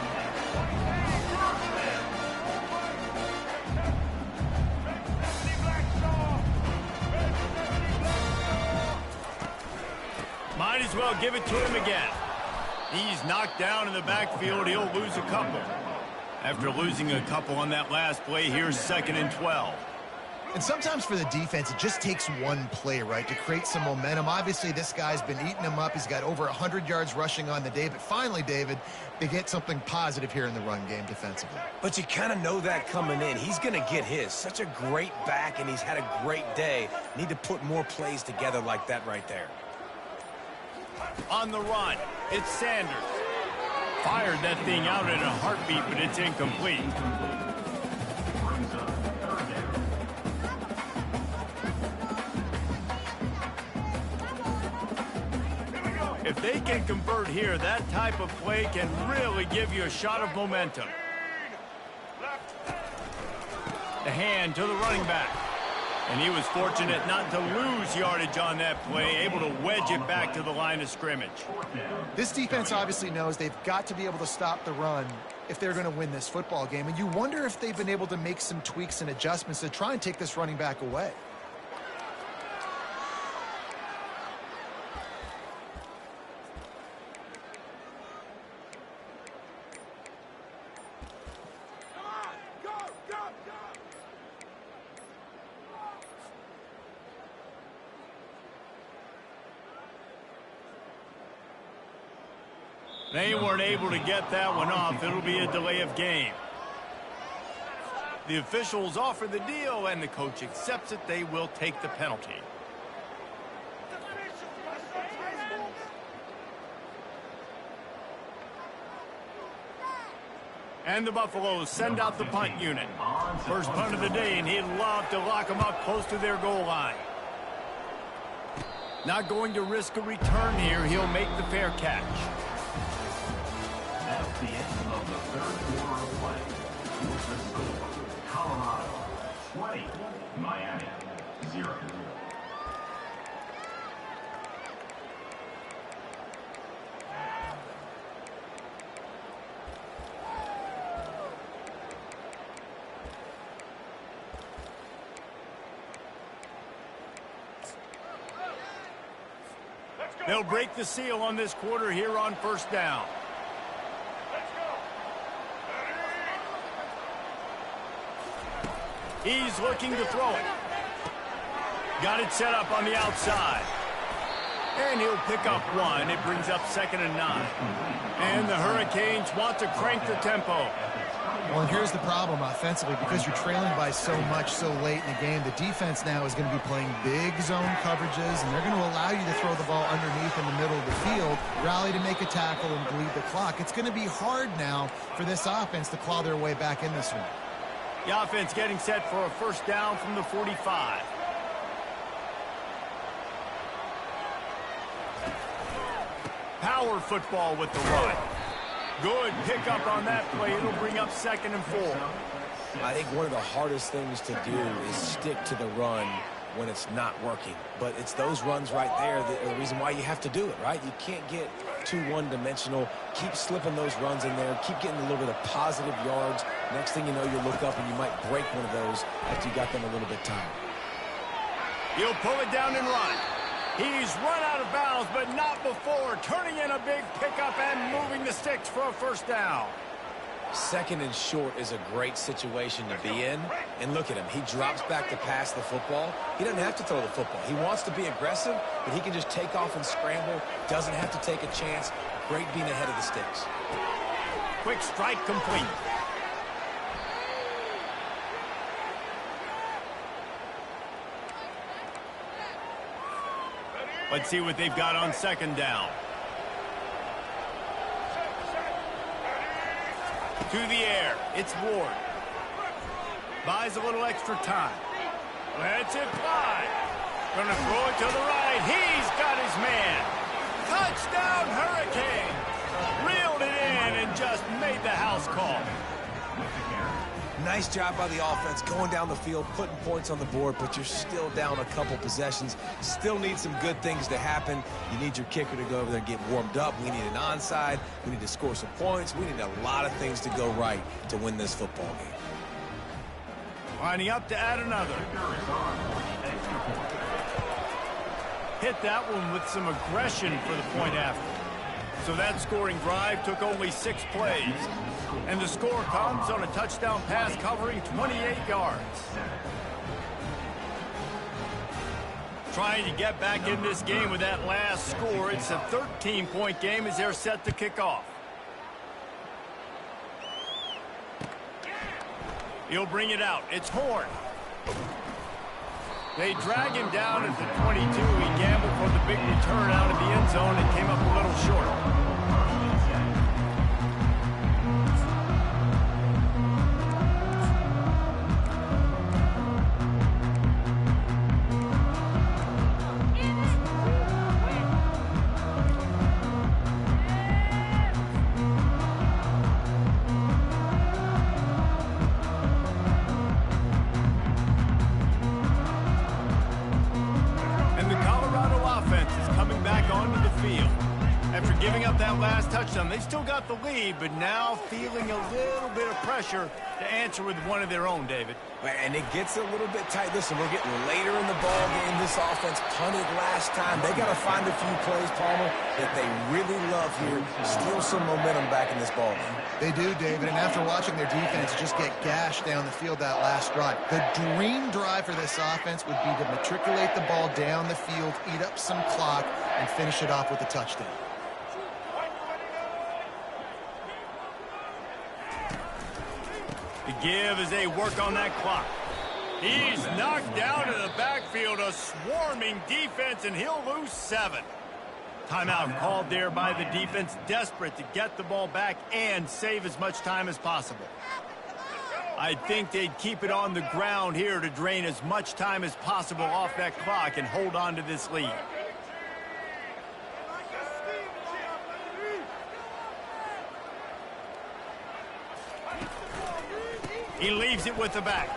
well give it to him again. He's knocked down in the backfield. He'll lose a couple. After losing a couple on that last play, here's 2nd and 12. And sometimes for the defense, it just takes one play, right, to create some momentum. Obviously, this guy's been eating them up. He's got over 100 yards rushing on the day. But finally, David, they get something positive here in the run game defensively. But you kind of know that coming in. He's going to get his. Such a great back, and he's had a great day. Need to put more plays together like that right there. On the run, it's Sanders. Fired that thing out at a heartbeat, but it's incomplete. If they can convert here, that type of play can really give you a shot of momentum. The hand to the running back. And he was fortunate not to lose yardage on that play, able to wedge it back to the line of scrimmage. This defense obviously knows they've got to be able to stop the run if they're going to win this football game. And you wonder if they've been able to make some tweaks and adjustments to try and take this running back away. They weren't able to get that one off. It'll be a delay of game. The officials offer the deal, and the coach accepts it. They will take the penalty. And the Buffaloes send out the punt unit. First punt of the day, and he'd love to lock them up close to their goal line. Not going to risk a return here. He'll make the fair catch. That's the end of the third quarter of play. With the score, Colorado 20, Miami 0. They'll break the seal on this quarter here on first down. He's looking to throw it. Got it set up on the outside. And he'll pick up one. It brings up 2nd and 9. And the Hurricanes want to crank the tempo. Well, and here's the problem offensively. Because you're trailing by so much so late in the game, the defense now is going to be playing big zone coverages, and they're going to allow you to throw the ball underneath in the middle of the field, rally to make a tackle, and bleed the clock. It's going to be hard now for this offense to claw their way back in this one. The offense getting set for a first down from the 45. Power football with the run. Good pickup on that play. It'll bring up 2nd and 4. I think one of the hardest things to do is stick to the run when it's not working. But it's those runs right there that are the reason why you have to do it, right? You can't get too one-dimensional. Keep slipping those runs in there. Keep getting a little bit of positive yards. Next thing you know, you look up and you might break one of those after you got them a little bit tired. He'll pull it down and run. He's run out of bounds, but not before. Turning in a big pickup and moving the sticks for a first down. 2nd and short is a great situation to be in. And look at him. He drops back to pass the football. He doesn't have to throw the football. He wants to be aggressive, but he can just take off and scramble. Doesn't have to take a chance. Great being ahead of the sticks. Quick strike complete. Let's see what they've got on 2nd down. To the air. It's Ward. Buys a little extra time. Lets it fly. Gonna throw it to the right. He's got his man. Touchdown, Hurricane. Reeled it in and just made the house call. Nice job by the offense going down the field, putting points on the board, but you're still down a couple possessions. Still need some good things to happen. You need your kicker to go over there and get warmed up. We need an onside. We need to score some points. We need a lot of things to go right to win this football game. Lining up to add another. hit that one with some aggression for the point after. So that scoring drive took only 6 plays. And the score comes on a touchdown pass covering 28 yards. Trying to get back in this game with that last score. It's a 13-point game as they're set to kick off. He'll bring it out. It's Horn. They drag him down at the 22. He gambled for the big return out of the end zone and came up a little short. They still got the lead, but now feeling a little bit of pressure to answer with one of their own, David. And it gets a little bit tight. Listen, we're getting later in the ball game. This offense punted last time. They got to find a few plays, Palmer, that they really love here. Steal some momentum back in this ball game. They do, David, and after watching their defense just get gashed down the field that last drive, the dream drive for this offense would be to matriculate the ball down the field, eat up some clock, and finish it off with a touchdown. To give as they work on that clock. He's knocked down in the backfield, a swarming defense, and he'll lose 7. Timeout called there by the defense, desperate to get the ball back and save as much time as possible. I think they'd keep it on the ground here to drain as much time as possible off that clock and hold on to this lead. He leaves it with the back.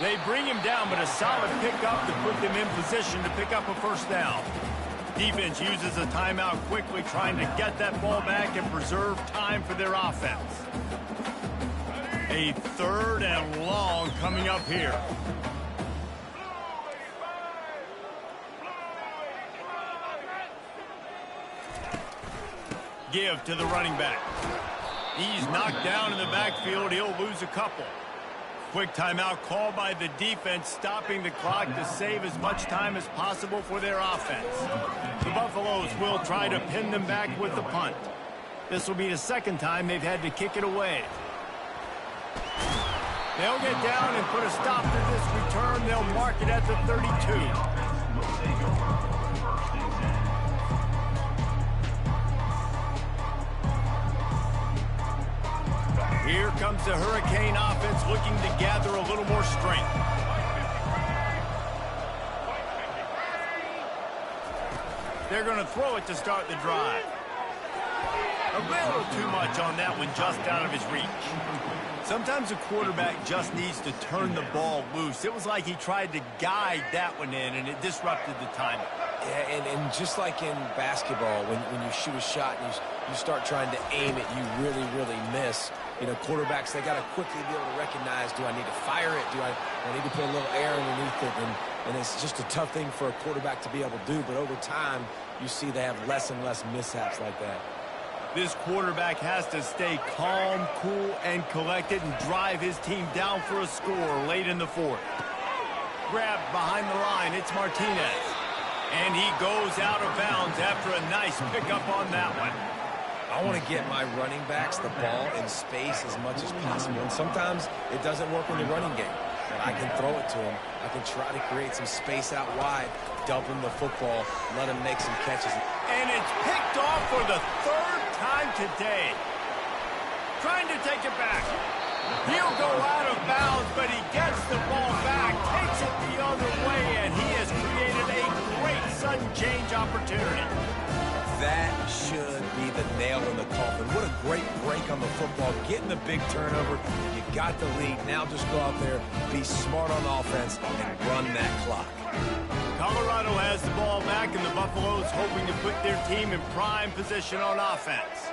They bring him down, but a solid pickup to put them in position to pick up a first down. Defense uses a timeout quickly, trying to get that ball back and preserve time for their offense. A 3rd and long coming up here. Give to the running back. He's knocked down in the backfield. He'll lose a couple. Quick timeout called by the defense, stopping the clock to save as much time as possible for their offense. The Buffaloes will try to pin them back with the punt. This will be the 2nd time they've had to kick it away. They'll get down and put a stop to this return. They'll mark it at the 32. Here comes the Hurricane offense looking to gather a little more strength. They're going to throw it to start the drive. A little too much on that one, just out of his reach. Sometimes a quarterback just needs to turn the ball loose. It was like he tried to guide that one in, and it disrupted the timing. Yeah, and just like in basketball, when you shoot a shot and you start trying to aim it, you really, really miss. You know, quarterbacks, they got to quickly be able to recognize, do I need to fire it? Do I need to put a little air underneath it? And it's just a tough thing for a quarterback to be able to do. But over time, you see they have less and less mishaps like that. This quarterback has to stay calm, cool, and collected and drive his team down for a score late in the 4th. Grabbed behind the line, it's Martinez. And he goes out of bounds after a nice pickup on that one. I want to get my running backs the ball in space as much as possible. And sometimes it doesn't work in the running game. But I can throw it to him. I can try to create some space out wide, dump him the football, let him make some catches. And it's picked off for the 3rd time today. Trying to take it back. He'll go out of bounds, but he gets the ball back, takes it the other way, and he has created a great sudden change opportunity. That should be the nail in the coffin. What a great break on the football. Getting the big turnover. You got the lead. Now just go out there, be smart on offense, and run that clock. Colorado has the ball back, and the Buffaloes hoping to put their team in prime position on offense.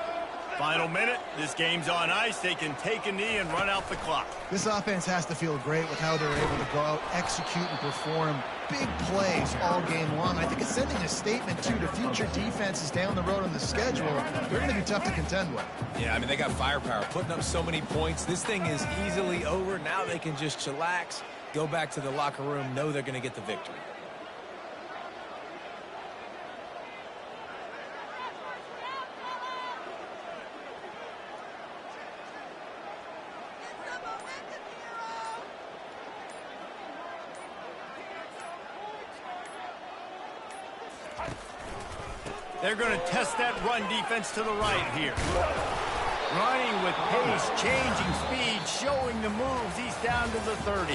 Final minute. This game's on ice. They can take a knee and run out the clock. This offense has to feel great with how they're able to go out, execute, and perform big plays all game long. I think it's sending a statement, too, to future defenses down the road on the schedule. They're going to be tough to contend with. Yeah, I mean, they got firepower, putting up so many points. This thing is easily over. Now they can just chillax, go back to the locker room, know they're going to get the victory. They're going to test that run defense to the right here. Running with pace, changing speed, showing the moves. He's down to the 30.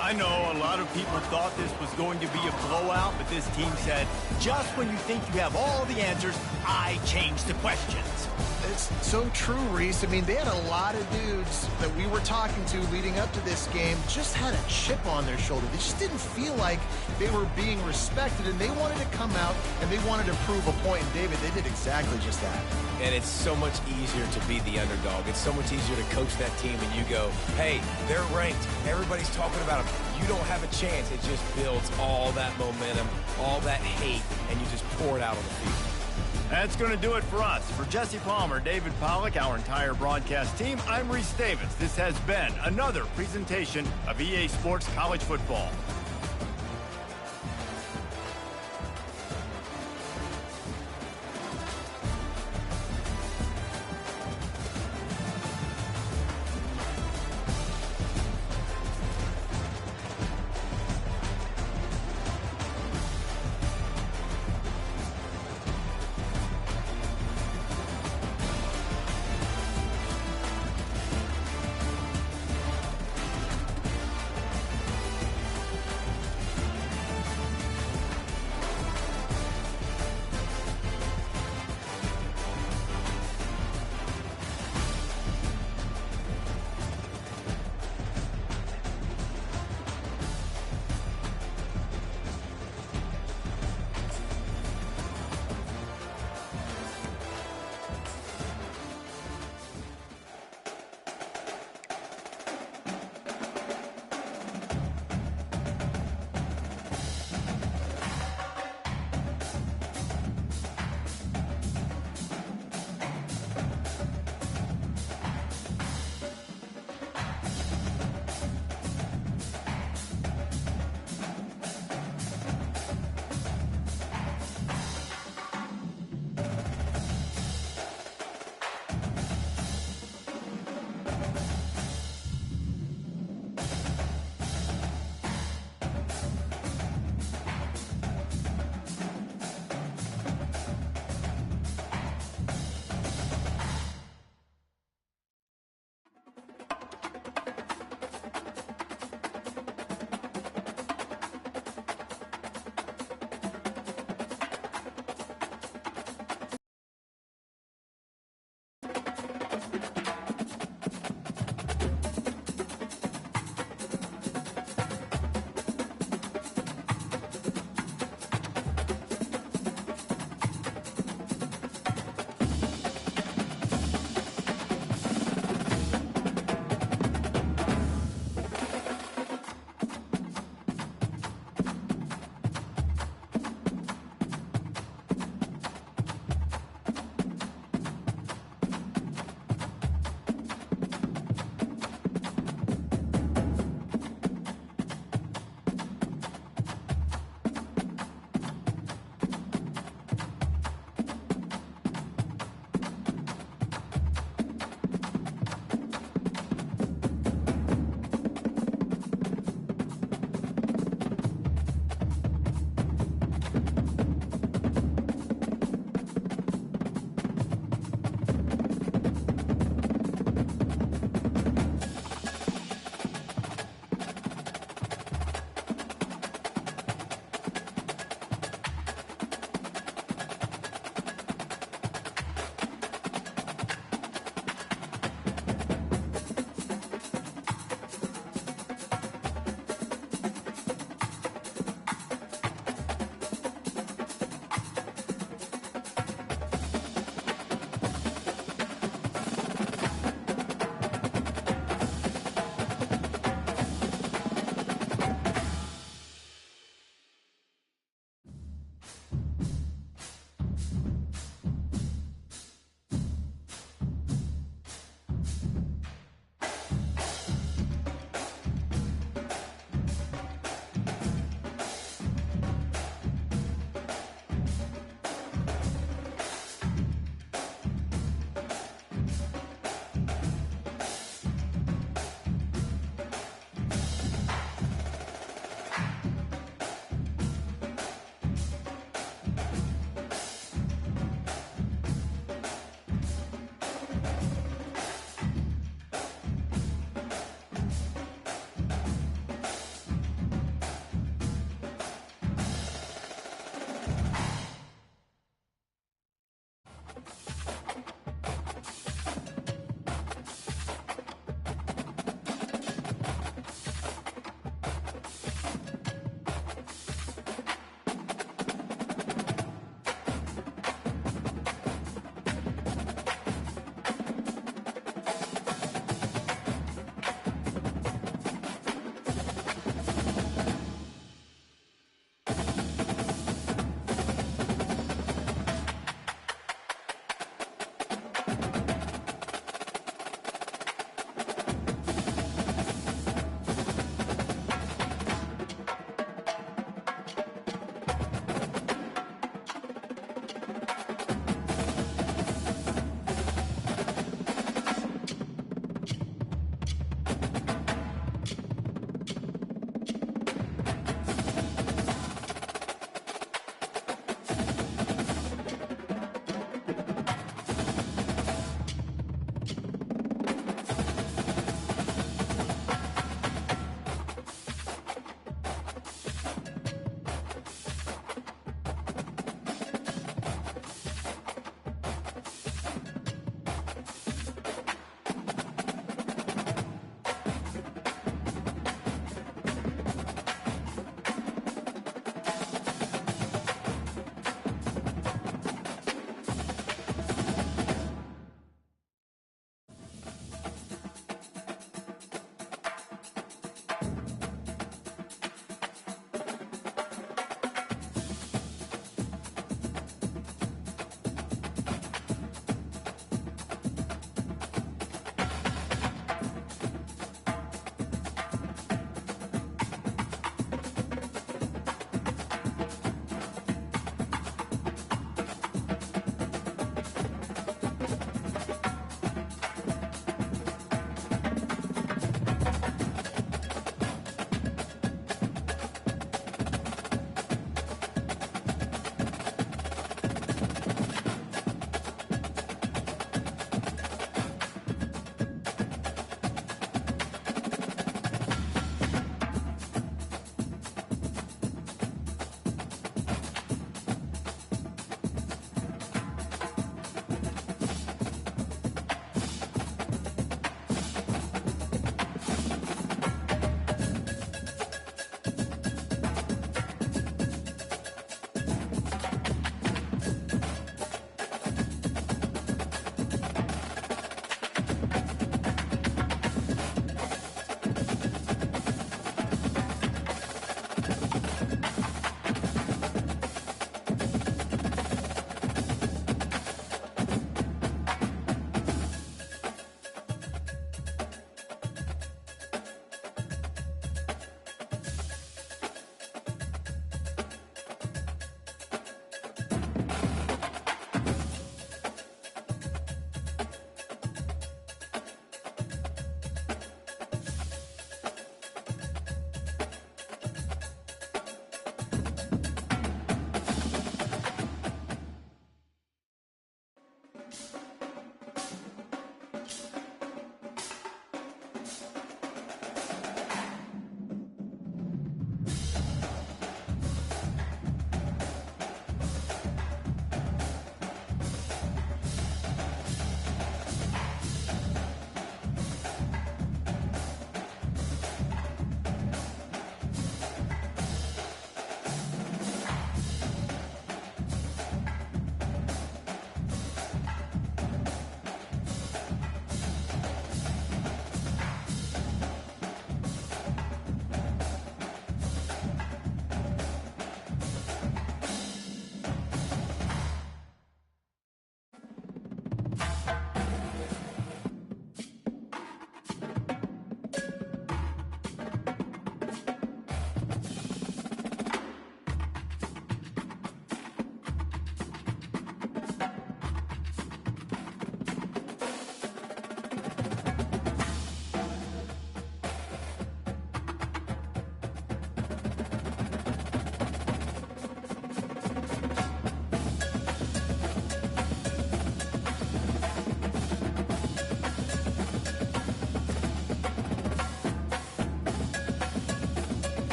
I know a lot of people thought this was going to be a blowout, but this team said, just when you think you have all the answers, I change the questions. It's so true, Reese. I mean, they had a lot of dudes that we were talking to leading up to this game just had a chip on their shoulder. They just didn't feel like they were being respected, and they wanted to come out and they wanted to prove a point. And David, they did exactly just that. And it's so much easier to be the underdog. It's so much easier to coach that team and you go, hey, they're ranked. Everybody's talking about them. You don't have a chance. It just builds all that momentum, all that hate, and you just pour it out on the field. That's going to do it for us. For Jesse Palmer, David Pollack, our entire broadcast team, I'm Reese Davis. This has been another presentation of EA Sports College Football.